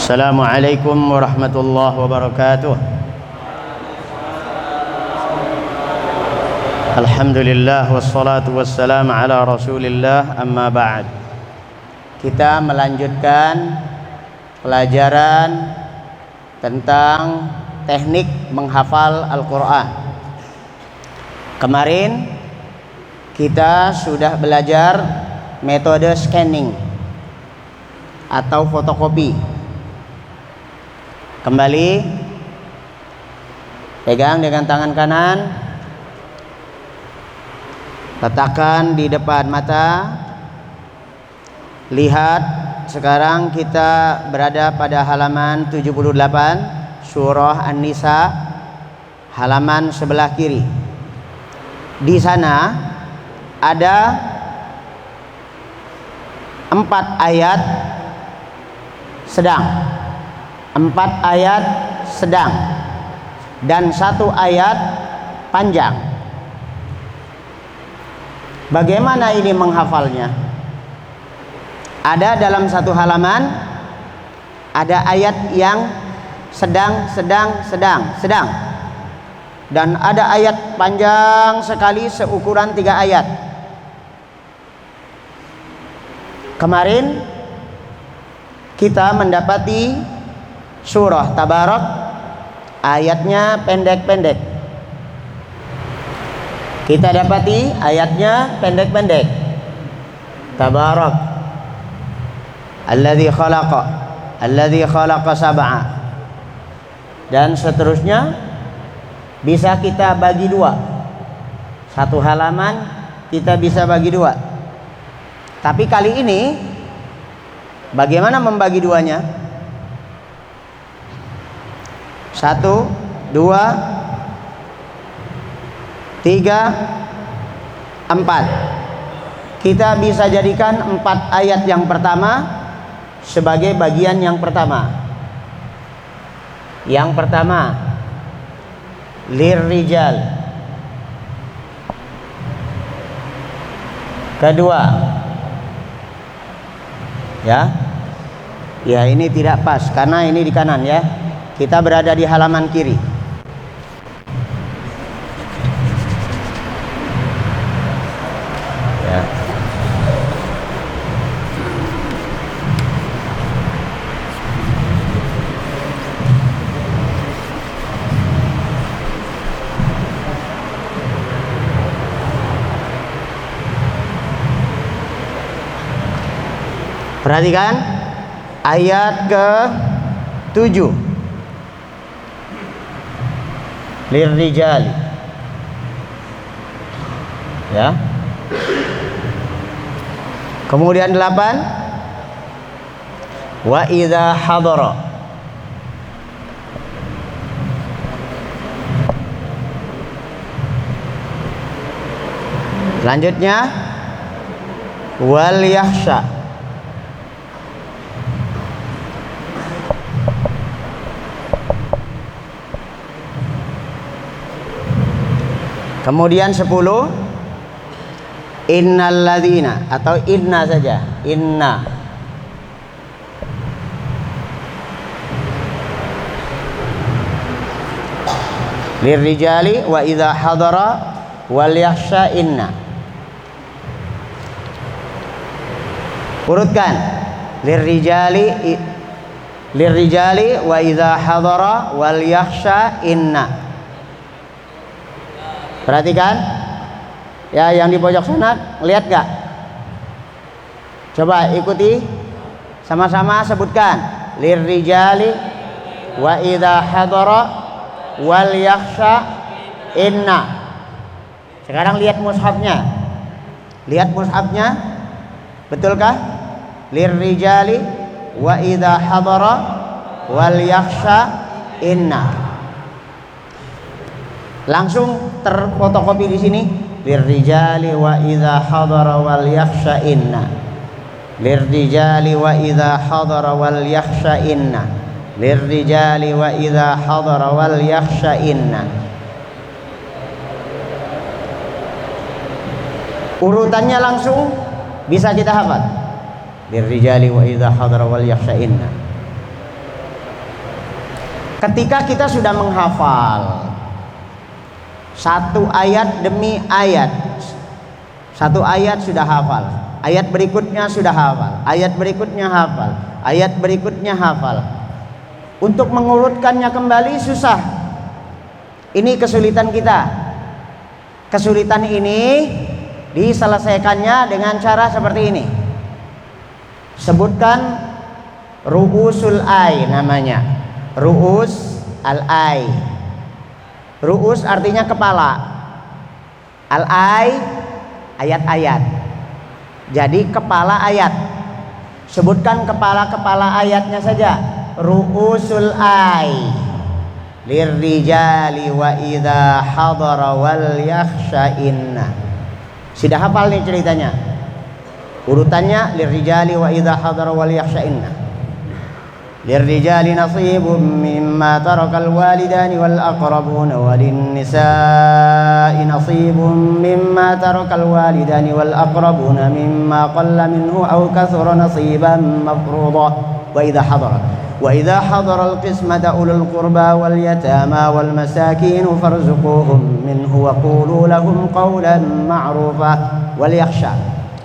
Assalamualaikum warahmatullahi wabarakatuh. Alhamdulillah wassalatu wassalamu ala rasulillah, amma ba'd. Kita melanjutkan pelajaran tentang teknik menghafal Al-Quran. Kemarin kita sudah belajar metode scanning atau fotokopi. Kembali, pegang dengan tangan kanan, letakkan di depan mata. Lihat, sekarang kita berada pada halaman 78 surah An-Nisa, halaman sebelah kiri. Di sana ada 4 ayat sedang, 4 ayat sedang, dan 1 ayat panjang. Bagaimana ini menghafalnya? Ada dalam satu halaman, ada ayat yang sedang, dan ada ayat panjang sekali seukuran 3 ayat. Kemarin kita mendapati surah Tabarak, ayatnya pendek-pendek. Kita dapati ayatnya pendek-pendek. Tabarak alladzi khalaqa sab'a, dan seterusnya. Bisa kita bagi 2. Satu halaman kita bisa bagi 2. Tapi kali ini bagaimana membagi 2-nya? 1, 2, 3, 4. Kita bisa jadikan 4 ayat yang pertama sebagai bagian yang pertama. Yang pertama, lirrijal. Kedua, ya ini tidak pas karena ini di kanan ya. Kita berada di halaman kiri. Ya. Perhatikan ayat ke-7. Lirrijali. Ya. Kemudian 8. Wa idza hadara. Selanjutnya wal yakhsha. Kemudian 10, innalladzina, atau inna saja, inna. Lirrijali wa idza hadara wal yakhsha inna. Urutkan. Lirrijali wa idza hadara wal yakhsha inna. Perhatikan ya, yang di pojok sana, lihat gak? Coba ikuti, sama-sama sebutkan. Lirrijali wa idza hadara wal yakhsha inna. Sekarang lihat mushafnya. Lihat mushafnya, betulkah? Lirrijali wa idza hadara wal yakhsha inna. Langsung terfotokopi di sini. Lirrijali wa idza hadara wal yakhsha inna. Lirrijali wa idza hadara wal yakhsha inna. Lirrijali wa idza hadara wal yakhsha inna. Urutannya langsung bisa kita hafal. Lirrijali wa idza hadara wal yakhsha inna. Ketika kita sudah menghafal satu ayat demi ayat, satu ayat sudah hafal, ayat berikutnya sudah hafal, ayat berikutnya hafal, ayat berikutnya hafal, untuk mengurutkannya kembali susah. Ini kesulitan kita. Kesulitan ini diselesaikannya dengan cara seperti ini. Sebutkan ru'usul ay namanya. Ru'us al-ay. Ru'us artinya kepala. Al-ay ayat-ayat. Jadi kepala ayat. Sebutkan kepala-kepala ayatnya saja. Ru'usul ay. Lirrijali wa idza hadara wal yakhsha'inna. Sudah hafal nih ceritanya. Urutannya lirrijali wa idza hadara wal yakhsha'inna. Lirrijali nasibun mimma tarakal walidani wal aqrabun walinnisa'i nasibun mimma tarakal walidani wal aqrabun mimma qalla minhu aw kathura nasiban mafruḍa. وإذا حضر القسمة أولو القربى واليتامى والمساكين فارزقوهم منه وقولوا لهم قولا معروفا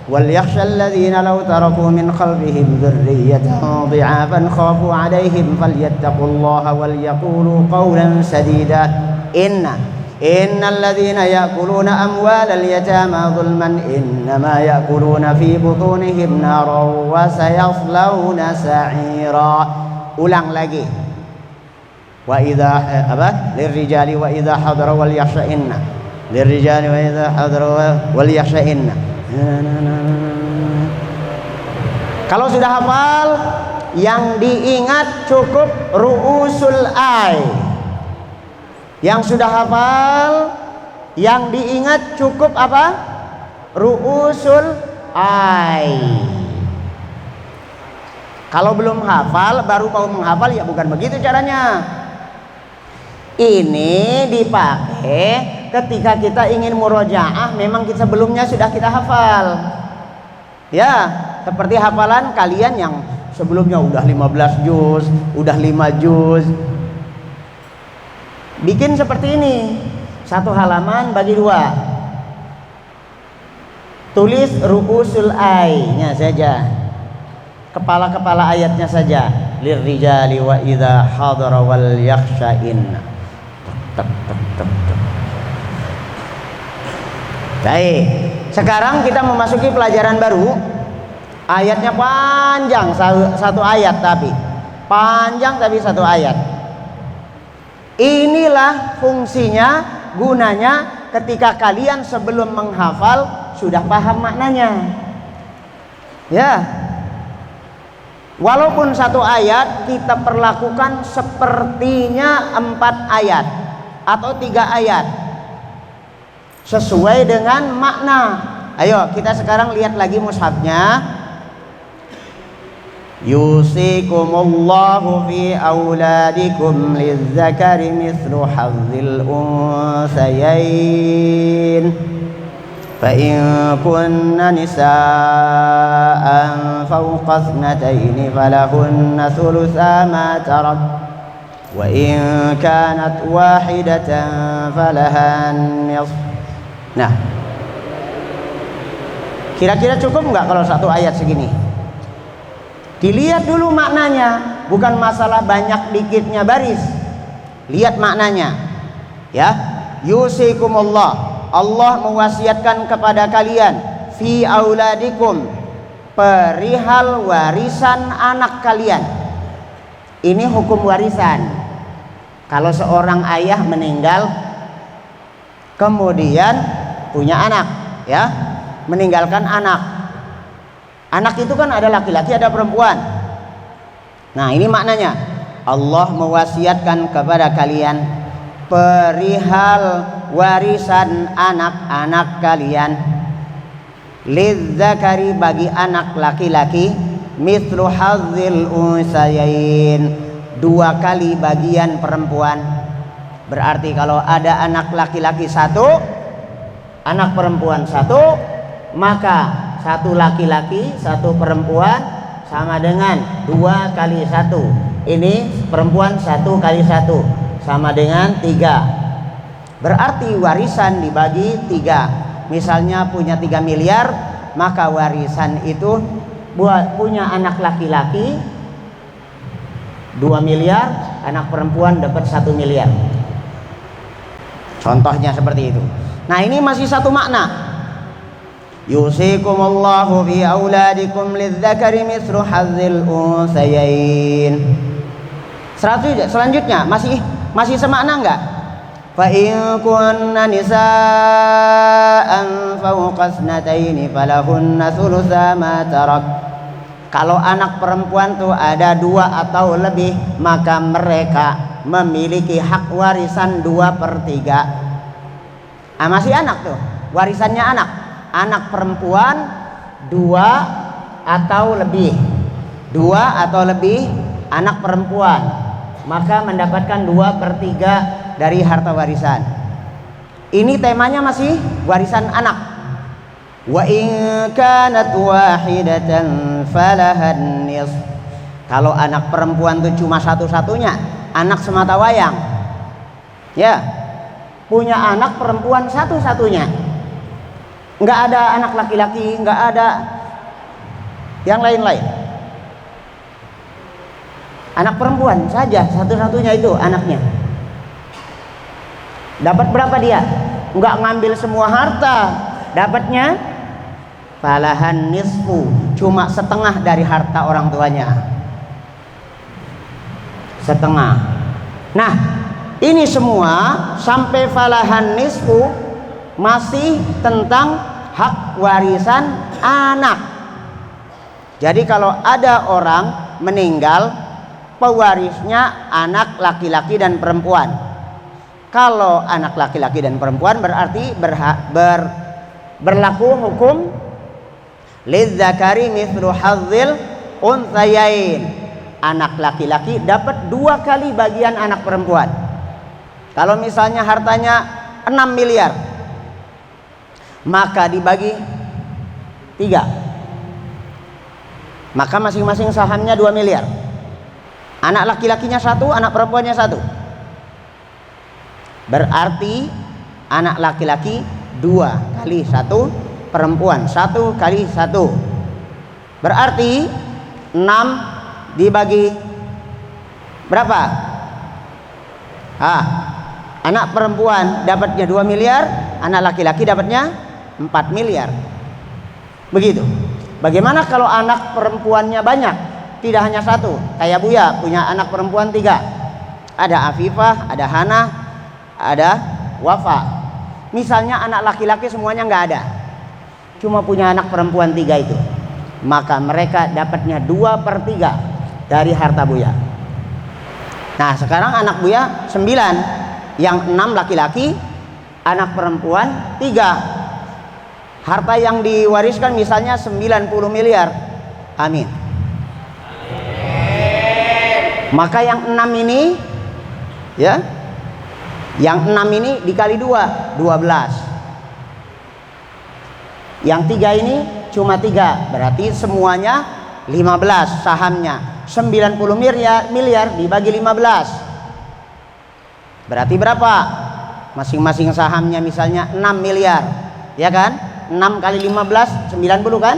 وليخشى الذين لو تركوا من خلفهم ذرية ضعافا خافوا عليهم فليتقوا الله وليقولوا قولا سديدا إن الذين يأكلون أموال اليتامى ظلما إنما يأكلون في بطونهم نارا وسيصلون سعيرا. Ulang lagi. Wa idza lirrijali wa idza hadara wal yakhsha'inna. Lirrijali wa idza hadara wal yakhsha'inna. Kalau sudah hafal, yang diingat cukup ru'usul ay. Yang sudah hafal, yang diingat cukup apa? Ru'usul ay. Kalau belum hafal, baru mau menghafal, ya bukan begitu caranya. Ini dipakai ketika kita ingin murojaah, memang kita sebelumnya sudah kita hafal. Ya, seperti hafalan kalian yang sebelumnya udah 15 juz, udah 5 juz. Bikin seperti ini, satu halaman bagi 2. Tulis ru'usul ay-nya saja, kepala-kepala ayatnya saja. Lirrijali wa idza hadara wal yakhsha'inna. Baik, sekarang kita memasuki pelajaran baru. Ayatnya panjang, satu ayat tapi panjang, tapi satu ayat. Inilah fungsinya, gunanya ketika kalian sebelum menghafal sudah paham maknanya. Ya, walaupun satu ayat kita perlakukan sepertinya 4 ayat atau 3 ayat, sesuai dengan makna. Ayo kita sekarang lihat lagi mushafnya. Yusikumullahu fi auladikum lizzakari mithlu hazzil unsayain. فإن كن نساء فوق 2 فلهن ثلثا ما ترك وإن كانت واحدة فلها النصف. Nah, kira-kira cukup nggak kalau satu ayat segini? Dilihat dulu maknanya, bukan masalah banyak dikitnya baris. Lihat maknanya, ya. Yusikumullah, Allah mewasiatkan kepada kalian, fi auladikum, perihal warisan anak kalian. Ini hukum warisan. Kalau seorang ayah meninggal, kemudian punya anak, ya, meninggalkan anak. Anak itu kan ada laki-laki, ada perempuan. Nah, ini maknanya. Allah mewasiatkan kepada kalian perihal warisan anak-anak kalian. Lizzakari, bagi anak laki-laki, mithlu hazzil unsayain, 2 kali bagian perempuan. Berarti kalau ada anak laki-laki 1, anak perempuan 1, maka 1 laki-laki 1 perempuan sama dengan 2 kali 1, Ini perempuan 1 kali 1 sama dengan 3. Berarti warisan dibagi 3. Misalnya punya 3 miliar, maka warisan itu buat punya anak laki-laki 2 miliar, anak perempuan dapat 1 miliar. Contohnya seperti itu. Nah, ini masih satu makna. Yusikumullahu fi auladikum lidzakari mithlu hazzil unsayain. Selanjutnya masih semakna enggak? Fa in kunna nisaan fawqa ithnataini falahunna thulutsa ma tarak. Kalau anak perempuan tuh ada 2 atau lebih, maka mereka memiliki hak warisan 2/3. Masih anak tuh, warisannya anak. Anak perempuan 2 atau lebih. 2 atau lebih anak perempuan, maka mendapatkan 2/3 dari harta warisan. Ini temanya masih warisan anak. Wa in kanat wahidatan falahan nisf. Kalau anak perempuan itu cuma satu-satunya, anak semata wayang, ya, punya anak perempuan satu-satunya, nggak ada anak laki-laki, nggak ada yang lain-lain, anak perempuan saja satu-satunya itu anaknya, dapat berapa dia? Nggak ngambil semua harta, dapatnya falahan nisfu, cuma setengah dari harta orang tuanya, setengah. Nah, ini semua sampai falahan nisfu masih tentang hak warisan anak. Jadi kalau ada orang meninggal, pewarisnya anak laki-laki dan perempuan. Kalau anak laki-laki dan perempuan berarti berlaku hukum lidzakari mithlu hazzil unsayain. Anak laki-laki dapat 2 kali bagian anak perempuan. Kalau misalnya hartanya 6 miliar, maka dibagi 3, maka masing-masing sahamnya 2 miliar. Anak laki-lakinya 1, anak perempuannya 1. Berarti anak laki-laki 2 kali 1, perempuan 1 kali 1. Berarti 6 dibagi berapa? Anak perempuan dapatnya 2 miliar, anak laki-laki dapatnya 4 miliar. Begitu. Bagaimana kalau anak perempuannya banyak? Tidak hanya 1. Kayak Buya punya anak perempuan 3. Ada Afifah, ada Hana, ada Wafa. Misalnya anak laki-laki semuanya nggak ada, cuma punya anak perempuan 3 itu, maka mereka dapatnya 2/3 dari harta Buya. Nah, sekarang anak Buya 9, yang 6 laki-laki, anak perempuan 3. Harta yang diwariskan misalnya 90 miliar. Amin. Maka yang 6 ini, ya, yang 6 ini dikali 2, 12. Yang 3 ini cuma 3, berarti semuanya 15 sahamnya. 90 miliar dibagi 15. Berarti berapa? Masing-masing sahamnya misalnya 6 miliar. Ya kan? 6 kali 15 90 kan?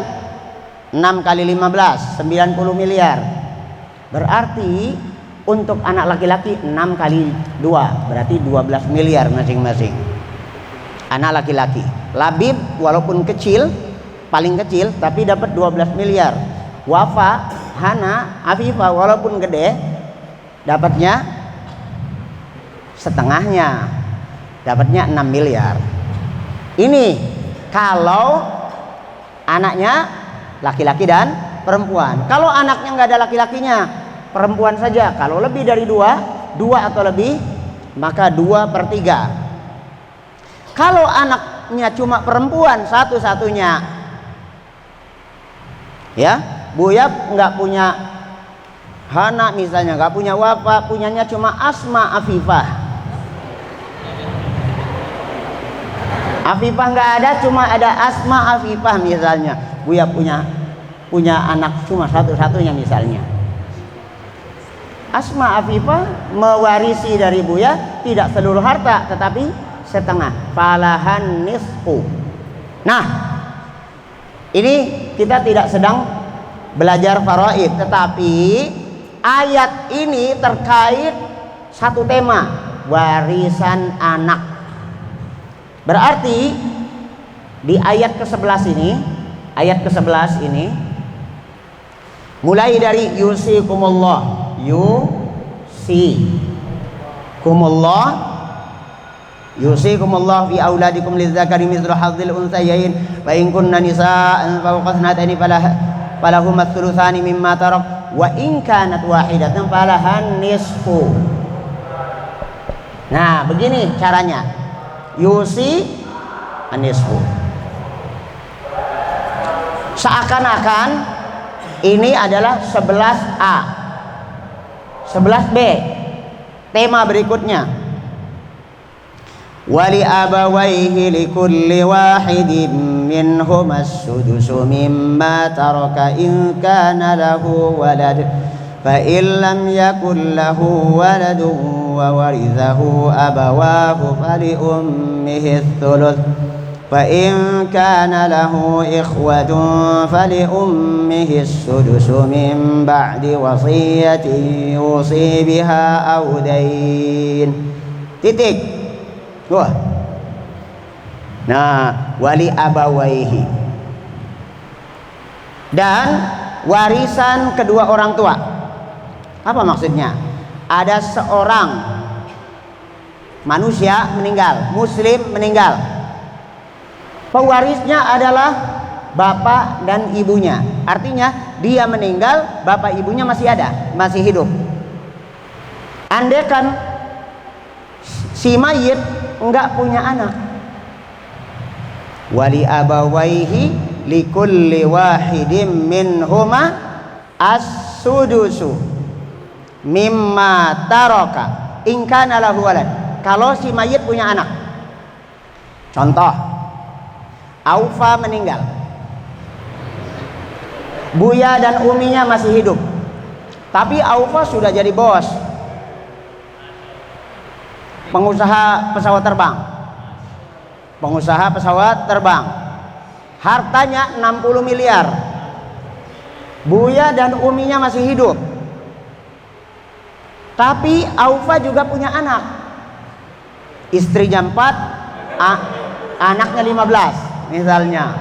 6 kali 15 90 miliar. Berarti untuk anak laki-laki 6 kali 2 berarti 12 miliar masing-masing. Anak laki-laki. Labib walaupun kecil, paling kecil, tapi dapat 12 miliar. Wafa, Hana, Afifah walaupun gede, dapatnya setengahnya, dapatnya 6 miliar. Ini kalau anaknya laki-laki dan perempuan. Kalau anaknya nggak ada laki-lakinya, perempuan saja. Kalau lebih dari 2 atau lebih, maka 2/3. Kalau anaknya cuma perempuan satu-satunya, ya, Buya nggak punya Hana misalnya, nggak punya Wafa, punyanya cuma Asma Afifah. Afifah nggak ada, cuma ada Asma Afifah misalnya. Buya punya anak cuma satu-satunya misalnya. Asma Afifah mewarisi dari Buya tidak seluruh harta tetapi setengah. Falahan nisfu. Nah, ini kita tidak sedang belajar faraid, tetapi ayat ini terkait satu tema, warisan anak. Berarti di ayat ke-11 ini mulai dari yusikumullah, yusikumullah fi auladikum lidzakari mithlu hadzil unthayain wa in kunna nisaa'an fawqa ithnataini falahuma thulutsani mimma tarak wa in kanat wahidatan falahan nisfu. Nah, begini caranya. Yusi an-nisfu. Seakan-akan ini adalah 11A, 11B. Tema berikutnya, wali abawaihi likulli wahidin minhum as-sudusu mimma taraka in kana lahu walad fa in lam yakul lahu waladun wa warithahu abawahu fali ummihi ats-tsuluts fa in kana lahu ikhwatun fali ummihi as-sudusu min ba'di wasiyatin yusi biha aw dain. Titik. Wah. Nah, wali abawaihi. Dan warisan kedua orang tua. Apa maksudnya? Ada seorang manusia meninggal, muslim meninggal. Pewarisnya adalah bapak dan ibunya. Artinya dia meninggal, bapak ibunya masih ada, masih hidup. Andaikan si mayit enggak punya anak, wali abawaihi likulli wahidin minhuma as-sudusu mimma taraka in kana lahu walad. Kalau si mayit punya anak, contoh Aufa meninggal, Buya dan Uminya masih hidup, tapi Aufa sudah jadi bos, pengusaha pesawat terbang, hartanya 60 miliar. Buya dan Uminya masih hidup, tapi Aufa juga punya anak, istrinya 4, anaknya 15 misalnya,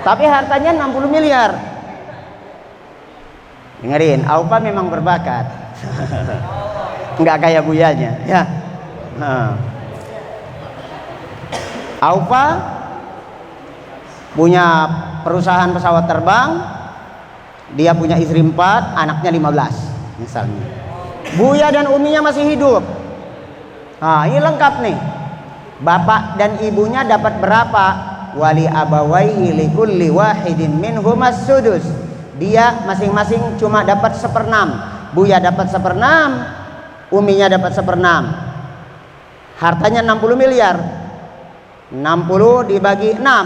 tapi hartanya 60 miliar. Dengerin, Aufa memang berbakat. Enggak kayak Buyanya ya. Aufa punya perusahaan pesawat terbang, dia punya istri 4, anaknya 15 misalnya. Buya dan Uminya masih hidup. Nah, ini lengkap nih. Bapak dan ibunya dapat berapa? Wali abawaihi likulli wahidin minhum as-sudus. Dia masing-masing cuma dapat 1/6. Buya dapat 1/6, Uminya dapat 1/6. Hartanya 60 miliar. 60 dibagi 6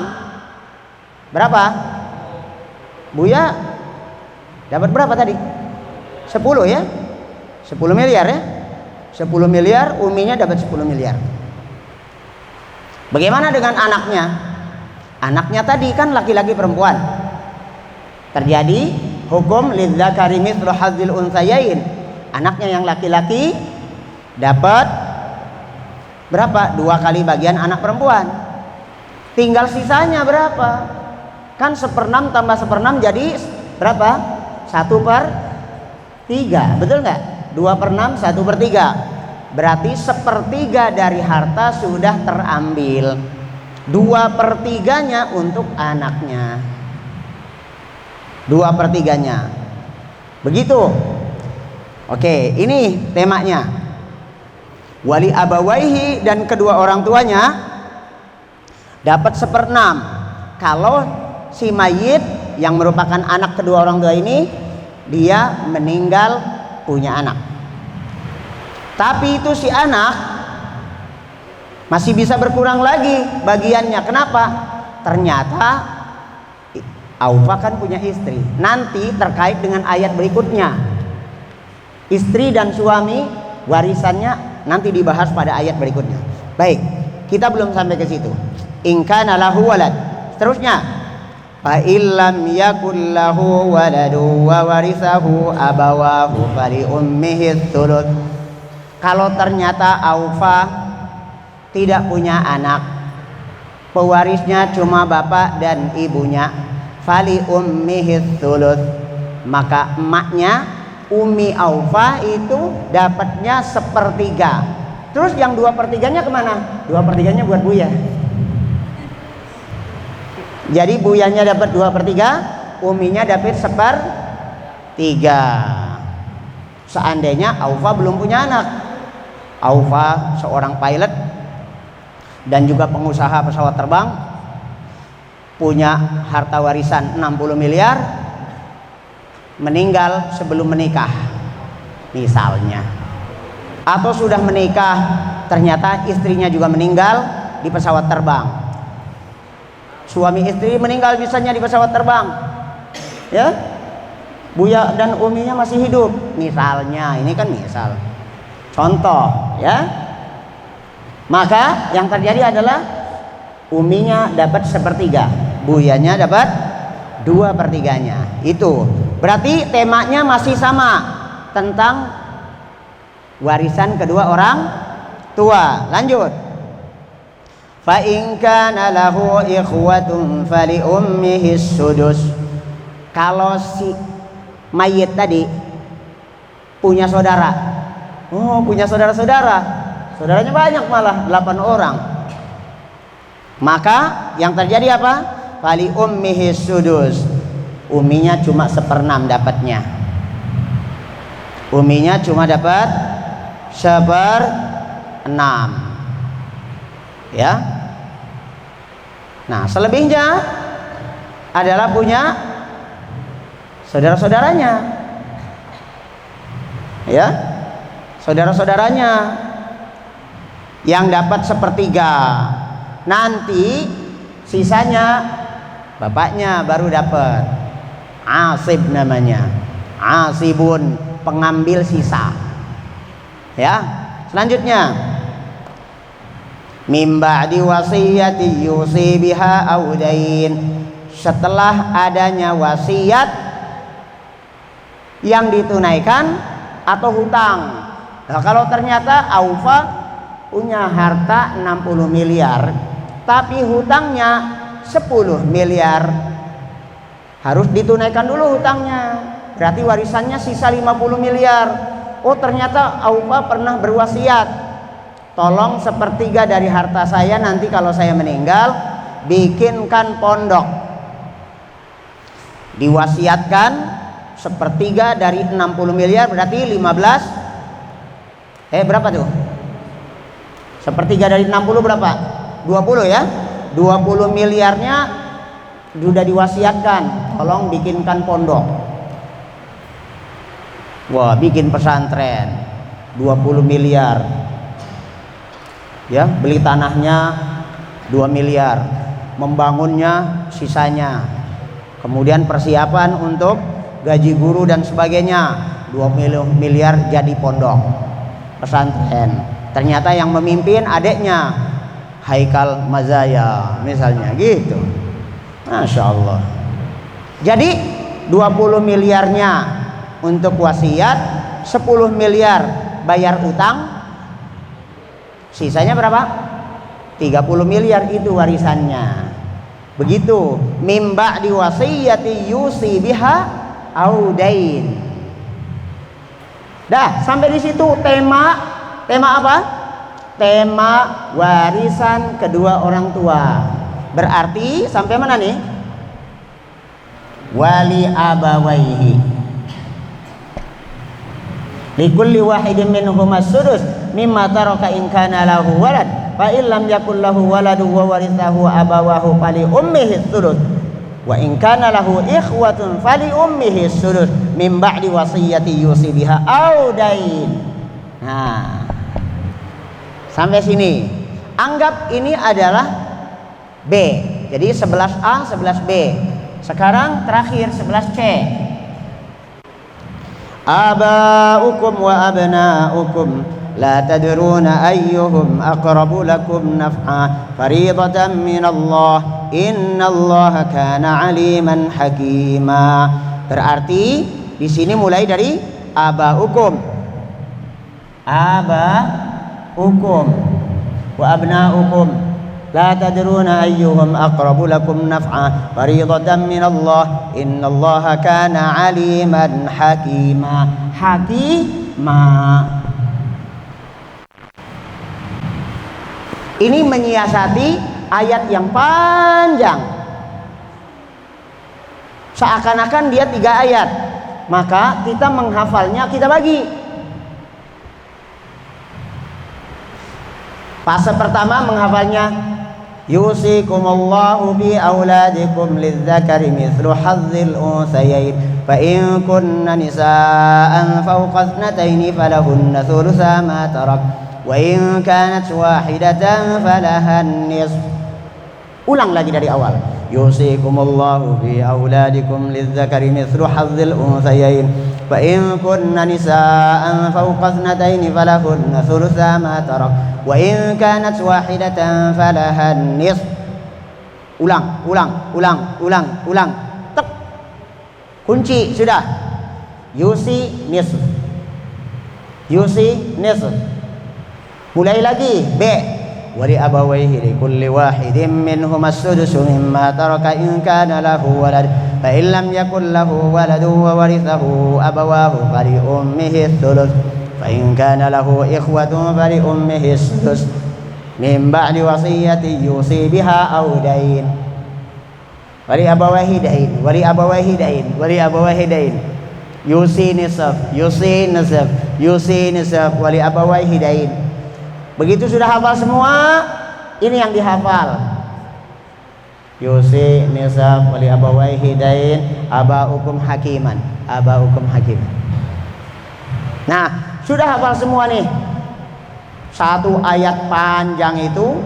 berapa? Buya dapat berapa tadi? 10 ya? 10 miliar ya? 10 miliar, Uminya dapat 10 miliar. Bagaimana dengan anaknya? Anaknya tadi kan laki-laki perempuan. Terjadi hukum lidzakari mithlu hadzil unthayain. Anaknya yang laki-laki dapat berapa? 2 kali bagian anak perempuan. Tinggal sisanya berapa? Kan 1/6 tambah 1/6 jadi berapa? 1/3. Betul nggak? 2/6, 1/3. Berarti 1/3 dari harta sudah terambil. 2/3-nya untuk anaknya. 2/3-nya. Begitu. Oke, ini temanya. Wali abawaihi, dan kedua orang tuanya dapat 1/6. Kalau si mayit yang merupakan anak kedua orang tua ini, dia meninggal punya anak. Tapi itu si anak masih bisa berkurang lagi bagiannya. Kenapa? Ternyata Aufa kan punya istri. Nanti terkait dengan ayat berikutnya. Istri dan suami warisannya nanti dibahas pada ayat berikutnya. Baik, kita belum sampai ke situ. In kana lahu walad. Seterusnya, fa illam yakul lahu waladu wa warithahu abawahu fali ummihi thuluth. Kalau ternyata Aufa tidak punya anak, pewarisnya cuma bapak dan ibunya, fali ummihi thuluth, maka emaknya Umi Aufa itu dapatnya 1/3. Terus yang 2/3-nya kemana? 2/3-nya buat Buya. Jadi Buyanya dapat 2/3, Uminya dapat 1/3. Seandainya Aufa belum punya anak. Aufa seorang pilot dan juga pengusaha pesawat terbang, punya harta warisan 60 miliar, meninggal sebelum menikah misalnya, atau sudah menikah ternyata istrinya juga meninggal di pesawat terbang. Suami istri meninggal misalnya di pesawat terbang, ya, Buya dan Uminya masih hidup misalnya, ini kan misal, contoh ya. Maka yang terjadi adalah Uminya dapat 1/3, Buyanya dapat 2/3-nya. Itu berarti temanya masih sama, tentang warisan kedua orang tua. Lanjut. Fa in kana lahu ikhwatun fali ummihi sudus. Kalau si mayit tadi punya saudara, punya saudara-saudara, saudaranya banyak, malah 8 orang, maka yang terjadi apa? Fali ummihi sudus, Uminya cuma 1/6 dapatnya. Uminya cuma dapat 1/6, ya. Nah, selebihnya adalah punya saudara-saudaranya, ya, saudara-saudaranya yang dapat 1/3. Nanti sisanya bapaknya baru dapat. Asib namanya, asibun, pengambil sisa, ya. Selanjutnya, mim ba'di wasiyati yusi biha audain, setelah adanya wasiat yang ditunaikan atau hutang. Nah, kalau ternyata Aufa punya harta 60 miliar tapi hutangnya 10 miliar, harus ditunaikan dulu hutangnya. Berarti warisannya sisa 50 miliar. Oh, ternyata Aufa pernah berwasiat, tolong 1/3 dari harta saya nanti kalau saya meninggal bikinkan pondok. Diwasiatkan 1/3 dari 60 miliar berarti 15. Berapa tuh? 1/3 dari 60 berapa? 20 ya. 20 miliarnya sudah diwasiatkan, tolong bikinkan pondok. Wah, bikin pesantren 20 miliar, ya, beli tanahnya 2 miliar, membangunnya sisanya, kemudian persiapan untuk gaji guru dan sebagainya 2 miliar jadi pondok pesantren. Ternyata yang memimpin adiknya Haikal Mazaya misalnya, gitu. Masya Allah. Jadi 20 miliarnya untuk wasiat, 10 miliar bayar utang, sisanya berapa? 30 miliar itu warisannya. Begitu, mimba di wasiyati yusi biha audain. Dah, sampai di situ tema apa? Tema warisan kedua orang tua. Berarti sampai mana nih? Wali abawaihi likulli wahidin minhum as-sudus mimma taraka in kana lahu walad fa in lam yakul lahu waladu wa warithahu abawahu fali ummihi as-sudus wa in kana lahu ikhwatun fali ummihi as-sudus min ba'di wasiyati yusi biha aw dain. Nah, sampai sini anggap ini adalah B. Jadi 11A, 11B. Sekarang terakhir 11C. Aba'ukum wa abna'ukum la tadruna ayyuhum aqrabu lakum naf'a fariidatan minallah innallaha kana aliman hakima. Berarti di sini mulai dari aba'ukum wa abna'ukum la tadruna ayyuhum aqrabu lakum naf'a fariidatan minallah innallaha kana aliman hakima. Ini menyiasati ayat yang panjang, seakan-akan dia 3 ayat, maka kita menghafalnya kita bagi. Fase pertama menghafalnya yusikumullahu fi auladikum lidzakari mithlu hazzil unsayain fa in kunna nisaa'an fawqa ithnataini falahunna thulutha ma tarak wa in kanat wahidatan falahan nisf. Ulang lagi dari awal. Yusikumullahu fi auladikum lidzakari mithlu hazzil unsayain fa in kunna nisaa'an fawqa ithnataini falahunna thulutha ma tarak wa in kanat wahidatan falahan nisf. Ulang. Tek. Kunci sudah. Yusi nisf. Mulai lagi. B. Wali abawayhi likulli wahidin minhum as-sudusu mimma taraka in kana lahu walad fa in lam yakul lahu waladun wa warithahu abawahu fali ummihi thuluth fa in kana lahu ikhwatun fali ummihi sudus min ba'di wasiyyati yusi biha aw dain. Wali abawayhi dain yusi nisf wali abawayhi dain. Begitu sudah hafal semua, ini yang dihafal. Yusi nisab wali abawaihi dain abaukum hakiman. Nah, sudah hafal semua nih. 1 ayat panjang itu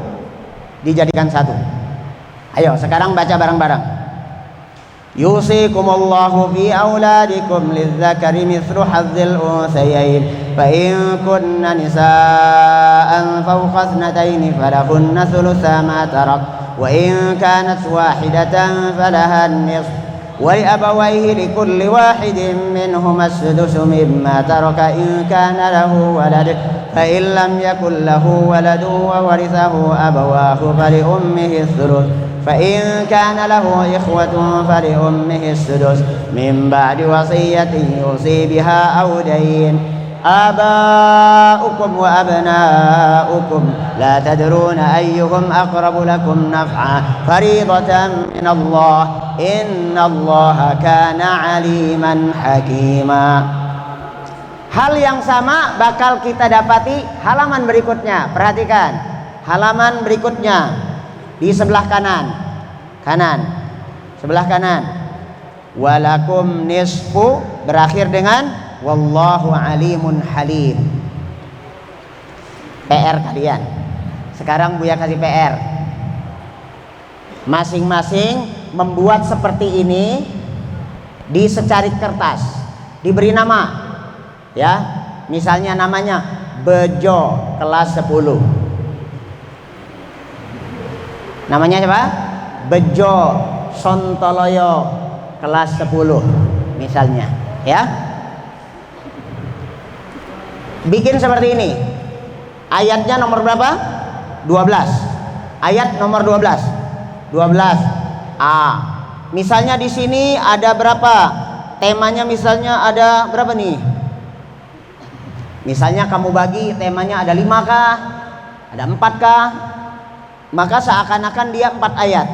dijadikan 1. Ayo sekarang baca bareng-bareng. Yusikumullahu fi auladikum lidzakari mithlu hazzil unsayain fa in kunna nisaa'an fawqa ithnataini falahunna thulutha ma tarak wa in kanat wahidatan falahan nisf wa li abawayhi likulli wahidin minhuma as-sudusu mimma taraka in kana lahu walad fa in lam yakul lahu waladun wa warithahu abawahu fali ummihi thuluth فإن كان له إخوة فلأمه السدس من بعد وصية يوصي بها أو دين آباؤكم وأبناؤكم لا تدرون أيهم أقرب لكم نفعا فريضة من الله إن الله كان عليما حكيما. Hal yang sama bakal kita dapati halaman berikutnya. Perhatikan halaman berikutnya. Di sebelah kanan, sebelah kanan. Walakum nisfu berakhir dengan wallahu alimun halim. PR kalian. Sekarang Buya kasih PR. Masing-masing membuat seperti ini di secarik kertas, diberi nama. Ya, misalnya namanya Bejo kelas 10. Namanya siapa? Bejo Sontoloyo kelas 10 misalnya, ya. Bikin seperti ini. Ayatnya nomor berapa? 12. Ayat nomor 12. 12A. Misalnya di sini ada berapa? Temanya misalnya ada berapa nih? Misalnya kamu bagi temanya ada 5 kah? Ada 4 kah? Maka seakan-akan dia 4 ayat.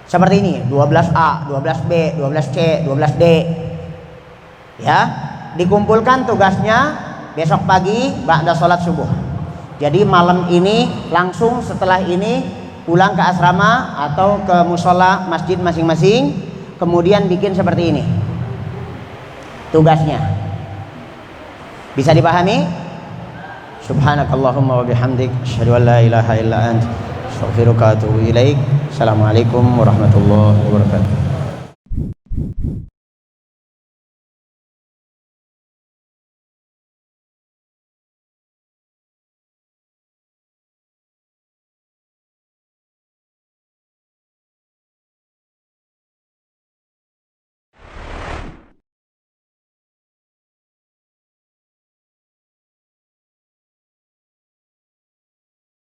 Seperti ini, 12A, 12B, 12C, 12D. Ya, dikumpulkan tugasnya besok pagi ba'da sholat subuh. Jadi malam ini langsung setelah ini pulang ke asrama atau ke musola masjid masing-masing, kemudian bikin seperti ini. Tugasnya. Bisa dipahami? Subhanakallahumma wa bihamdik asyhadu an la ilaha illa ant astaghfiruka wa atubu ilaik. Assalamualaikum warahmatullahi wabarakatuh.